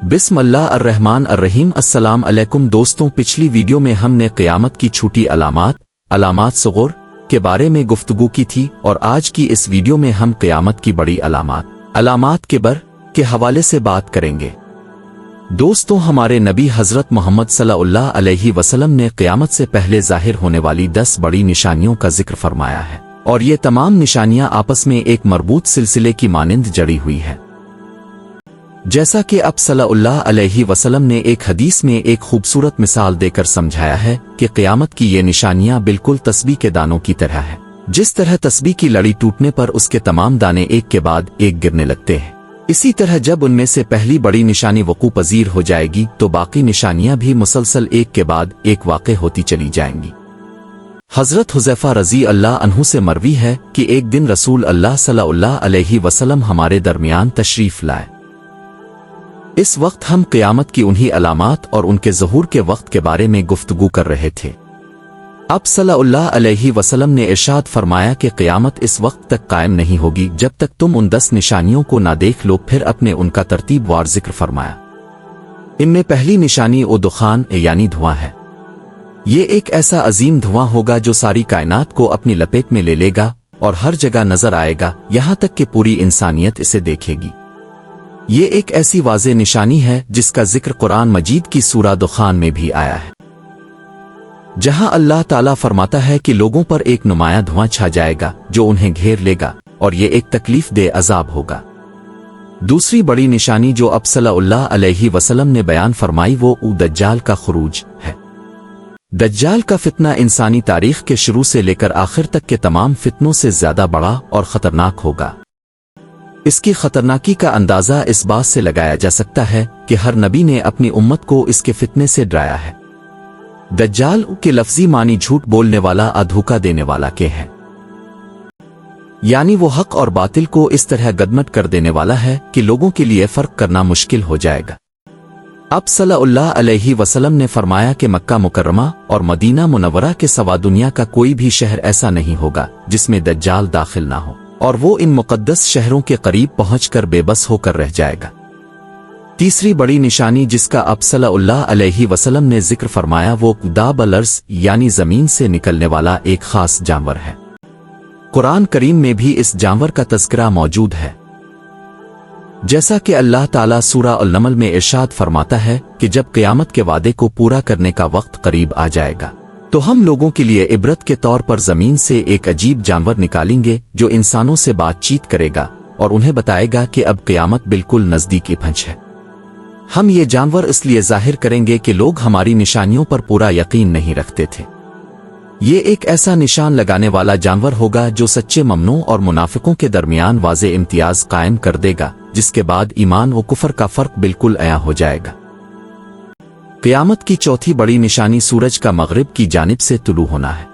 बिस्मिल्लाह अर्रहमान अर्रहीम। अस्सलाम अलैकुम दोस्तों, पिछली वीडियो में हमने क़यामत की छूटी अलामात सुग़ुर के बारे में गुफ्तगू की थी और आज की इस वीडियो में हम क़यामत की बड़ी अलामात के हवाले से बात करेंगे। दोस्तों, हमारे नबी हज़रत मोहम्मद सल्लल्लाहु अलैहि वसल्लम ने क़यामत से पहले ज़ाहिर होने वाली 10 बड़ी निशानियों का जिक्र फरमाया है और ये तमाम निशानियां आपस में एक मरबूत सिलसिले की मानिंद जड़ी हुई है। जैसा कि अब सल्लल्लाहु अलैहि वसल्लम ने एक हदीस में एक खूबसूरत मिसाल देकर समझाया है कि क़यामत की ये निशानियां बिल्कुल तस्बीह के दानों की तरह है। जिस तरह तस्बीह की लड़ी टूटने पर उसके तमाम दाने एक के बाद एक गिरने लगते हैं, इसी तरह जब उनमें से पहली बड़ी निशानी वक़ू पजीर हो जाएगी तो बाकी निशानियां भी मुसलसल एक के बाद एक वाक़े होती चली जाएंगी। हज़रत हुज़ैफ़ा रज़ी अल्लाह अन्हु से मरवी है कि एक दिन रसूल अल्लाह सल्लल्लाहु अलैहि वसल्लम हमारे दरमियान तशरीफ़ लाए। इस वक्त हम क़यामत की उन्हीं अलामात और उनके ज़हूर के वक्त के बारे में गुफ्तगू कर रहे थे। अब सल्लल्लाहु अलैहि वसल्लम ने इरशाद फरमाया कि क़यामत इस वक्त तक कायम नहीं होगी जब तक तुम उन 10 निशानियों को ना देख लो। फिर अपने उनका तरतीबवार जिक्र फरमाया। इनमें पहली निशानी ओ दुखान यानी धुआं है। ये एक ऐसा अजीम धुआं होगा जो सारी कायनात को अपनी लपेट में ले लेगा और हर जगह नजर आएगा, यहाँ तक कि पूरी इंसानियत इसे देखेगी। ये एक ऐसी वाज़े निशानी है जिसका जिक्र कुरान मजीद की सूरा दुखान में भी आया है, जहां अल्लाह ताला फरमाता है कि लोगों पर एक नुमाया धुआं छा जाएगा जो उन्हें घेर लेगा और ये एक तकलीफ दे अजाब होगा। दूसरी बड़ी निशानी जो अब सल्लल्लाहु अलैहि वसल्लम ने बयान फरमाई वो दज्जाल का खुरूज है। दज्जाल का फितना इंसानी तारीख के शुरू से लेकर आखिर तक के तमाम फितनों से ज्यादा बड़ा और खतरनाक होगा। इसकी खतरनाकी का अंदाजा इस बात से लगाया जा सकता है कि हर नबी ने अपनी उम्मत को इसके फितने से डराया है। दज्जाल के लफ्जी मानी झूठ बोलने वाला, धोखा देने वाला के है, यानी वो हक और बातिल को इस तरह गदमट कर देने वाला है कि लोगों के लिए फर्क करना मुश्किल हो जाएगा। अब सल्लल्लाहु अलैहि वसल्लम ने फरमाया कि मक्का मुकर्रमा और मदीना मुनव्वरा के सवा दुनिया का कोई भी शहर ऐसा नहीं होगा जिसमें दज्जाल दाखिल ना हो और वो इन मुक़द्दस शहरों के करीब पहुंचकर बेबस होकर रह जाएगा। तीसरी बड़ी निशानी जिसका अब सल्लल्लाहु अलैहि वसल्लम ने जिक्र फरमाया वो दाबल अर्ज़ यानी जमीन से निकलने वाला एक खास जानवर है। कुरान करीम में भी इस जानवर का तज़किरा मौजूद है, जैसा कि अल्लाह ताला सूरा अल-नमल में इरशाद फरमाता है कि जब क़यामत के वादे को पूरा करने का वक्त करीब आ जाएगा तो हम लोगों के लिए इबरत के तौर पर जमीन से एक अजीब जानवर निकालेंगे जो इंसानों से बातचीत करेगा और उन्हें बताएगा कि अब क़यामत बिल्कुल नज़दीकी पहुंच है। हम ये जानवर इसलिए जाहिर करेंगे कि लोग हमारी निशानियों पर पूरा यकीन नहीं रखते थे। ये एक ऐसा निशान लगाने वाला जानवर होगा जो सच्चे ममनू और मुनाफिकों के दरमियान वाज़े इम्तियाज कायम कर देगा, जिसके बाद ईमान व कुफर का फर्क बिल्कुल अया हो जाएगा। क़यामत की चौथी बड़ी निशानी सूरज का मग़रिब की जानिब से तुलू होना है।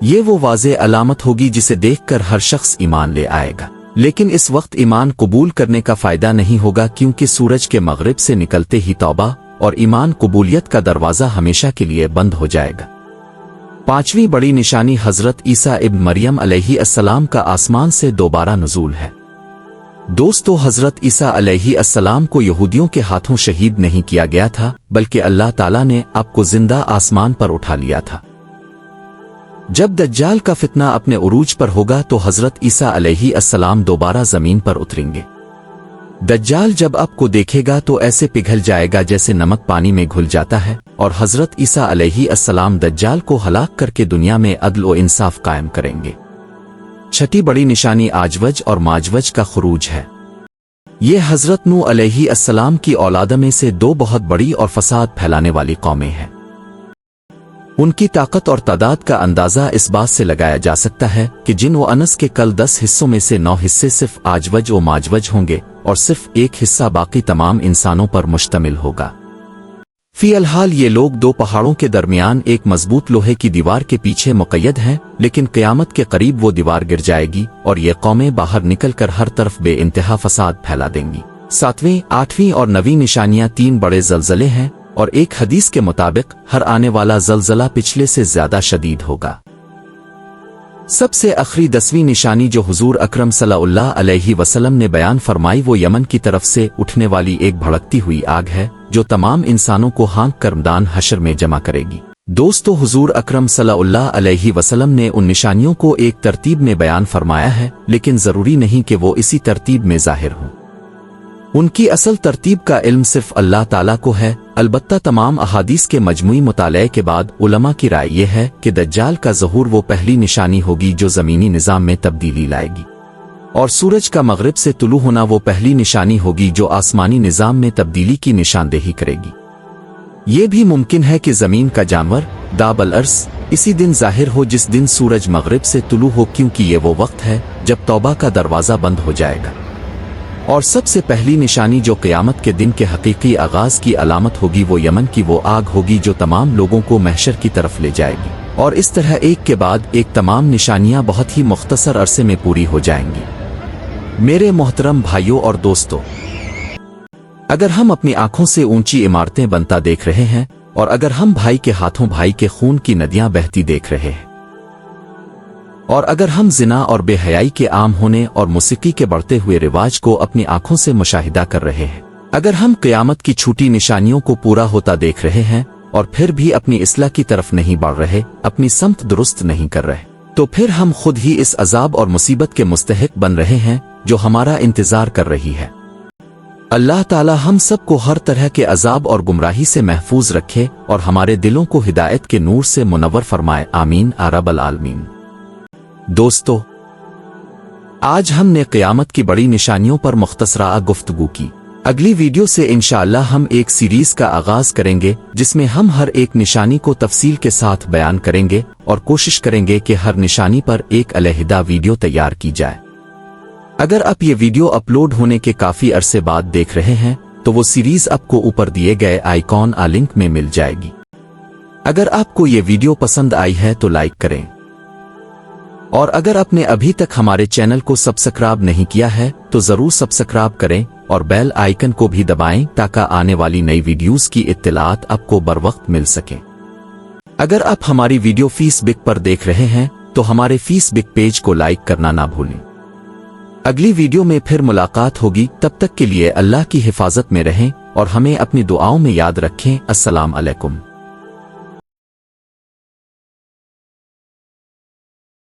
ये वो वाज़े अलामत होगी जिसे देखकर हर शख्स ईमान ले आएगा, लेकिन इस वक्त ईमान कबूल करने का फ़ायदा नहीं होगा क्योंकि सूरज के मग़रिब से निकलते ही तौबा और ईमान कबूलियत का दरवाज़ा हमेशा के लिए बंद हो जाएगा। पांचवी बड़ी निशानी हज़रत ईसा इब्न मरियम अलैहिस्सलाम का आसमान से दोबारा नुज़ूल है। दोस्तों, हज़रत ईसा अलैहिस्सलाम को यहूदियों के हाथों शहीद नहीं किया गया था, बल्कि अल्लाह ताला ने आपको जिंदा आसमान पर उठा लिया था। जब दज्जाल का फितना अपने उरूज पर होगा तो हज़रत ईसा अलैहिस्सलाम दोबारा जमीन पर उतरेंगे। दज्जाल जब आपको देखेगा तो ऐसे पिघल जाएगा जैसे नमक पानी में घुल जाता है और हज़रत ईसा अलैहिस्सलाम दज्जाल को हलाक करके दुनिया में अदल व इंसाफ कायम करेंगे। छठी बड़ी निशानी आजवज और माजवज का खुरूज है। ये हज़रत नूह अलैहिस्सलाम की औलाद में से 2 बहुत बड़ी और फसाद फैलाने वाली कौमें हैं। उनकी ताकत और तादाद का अंदाज़ा इस बात से लगाया जा सकता है कि जिन व अनस के कल 10 हिस्सों में से 9 हिस्से सिर्फ आजवज व माजवज होंगे और सिर्फ एक हिस्सा बाकी तमाम इंसानों पर मुश्तमिल होगा। फ़िलहाल ये लोग 2 पहाड़ों के दरमियान एक मजबूत लोहे की दीवार के पीछे मुक़य्यद हैं, लेकिन क़यामत के करीब वो दीवार गिर जाएगी और ये कौमें बाहर निकलकर हर तरफ बेइंतहा फसाद फैला देंगी। 7वीं, 8वीं और 9वीं निशानियां 3 बड़े ज़लज़ले हैं और एक हदीस के मुताबिक हर आने वाला ज़लज़ला पिछले से ज्यादा शदीद होगा। सबसे आखिरी 10वीं निशानी जो हुजूर अकरम सल्लल्लाहु अलैहि वसल्लम ने बयान फरमाई वो यमन की तरफ से उठने वाली एक भड़कती हुई आग है जो तमाम इंसानों को हाँक कर मैदान हशर में जमा करेगी। दोस्तों, हुजूर अकरम सल्लल्लाहु अलैहि वसल्लम ने उन निशानियों को एक तरतीब में बयान फरमाया है, लेकिन जरूरी नहीं कि वो इसी तरतीब में जाहिर हों। उनकी असल तरतीब का इल्म सिर्फ अल्लाह ताला को है। अलबत्ता तमाम अहादीस के मजमूई मुताले के बाद उलमा की राय यह है कि दज्जाल का ज़हूर वो पहली निशानी होगी जो ज़मीनी निज़ाम में तब्दीली लाएगी, और सूरज का मगरिब से तुलू होना वो पहली निशानी होगी जो आसमानी निज़ाम में तब्दीली की निशानदेही करेगी। ये भी मुमकिन है कि ज़मीन का जानवर दाबल अर्स इसी दिन जाहिर हो जिस दिन सूरज मगरिब से तुलू हो, क्योंकि ये वो वक्त है जब तौबा का दरवाज़ा बंद हो जाएगा। और सबसे पहली निशानी जो क़यामत के दिन के हकीकी आगाज़ की अलामत होगी वो यमन की वो आग होगी जो तमाम लोगों को महशर की तरफ ले जाएगी, और इस तरह एक के बाद एक तमाम निशानियां बहुत ही मुख्तसर अरसे में पूरी हो जाएंगी। मेरे मोहतरम भाइयों और दोस्तों, अगर हम अपनी आंखों से ऊंची इमारतें बनता देख रहे हैं, और अगर हम भाई के हाथों भाई के खून की नदियां बहती देख रहे हैं, और अगर हम जिना और बेहयाई के आम होने और मौसीकी के बढ़ते हुए रिवाज को अपनी आंखों से मुशाहिदा कर रहे हैं, अगर हम क़यामत की छूटी निशानियों को पूरा होता देख रहे हैं और फिर भी अपनी इस्लाह की तरफ नहीं बढ़ रहे, अपनी समत दुरुस्त नहीं कर रहे, तो फिर हम खुद ही इस अजाब और मुसीबत के मुस्तहिक बन रहे हैं जो हमारा इंतजार कर रही है। अल्लाह ताला हम सब को हर तरह के अजाब और गुमराही से महफूज रखे और हमारे दिलों को हिदायत के नूर से मुनव्वर फरमाए। आमीन या रब्बल आलमीन। दोस्तों, आज हमने क़यामत की बड़ी निशानियों पर मुख्तसरा गुफ्तगू की। अगली वीडियो से इंशाअल्लाह हम एक सीरीज का आगाज करेंगे जिसमें हम हर एक निशानी को तफसील के साथ बयान करेंगे और कोशिश करेंगे कि हर निशानी पर एक अलहदा वीडियो तैयार की जाए। अगर आप ये वीडियो अपलोड होने के काफी अरसे बाद देख रहे हैं तो वो सीरीज आपको ऊपर दिए गए आइकॉन आ लिंक में मिल जाएगी। अगर आपको ये वीडियो पसंद आई है तो लाइक करें, और अगर आपने अभी तक हमारे चैनल को सब्सक्राइब नहीं किया है तो जरूर सब्सक्राइब करें और बेल आइकन को भी दबाएं ताकि आने वाली नई वीडियोस की इत्तलात आपको बरवक्त मिल सके। अगर आप हमारी वीडियो फेसबुक पर देख रहे हैं तो हमारे फेसबुक पेज को लाइक करना ना भूलें। अगली वीडियो में फिर मुलाकात होगी, तब तक के लिए अल्लाह की हिफाजत में रहें और हमें अपनी दुआओं में याद रखें। अस्सलाम अलैकुम।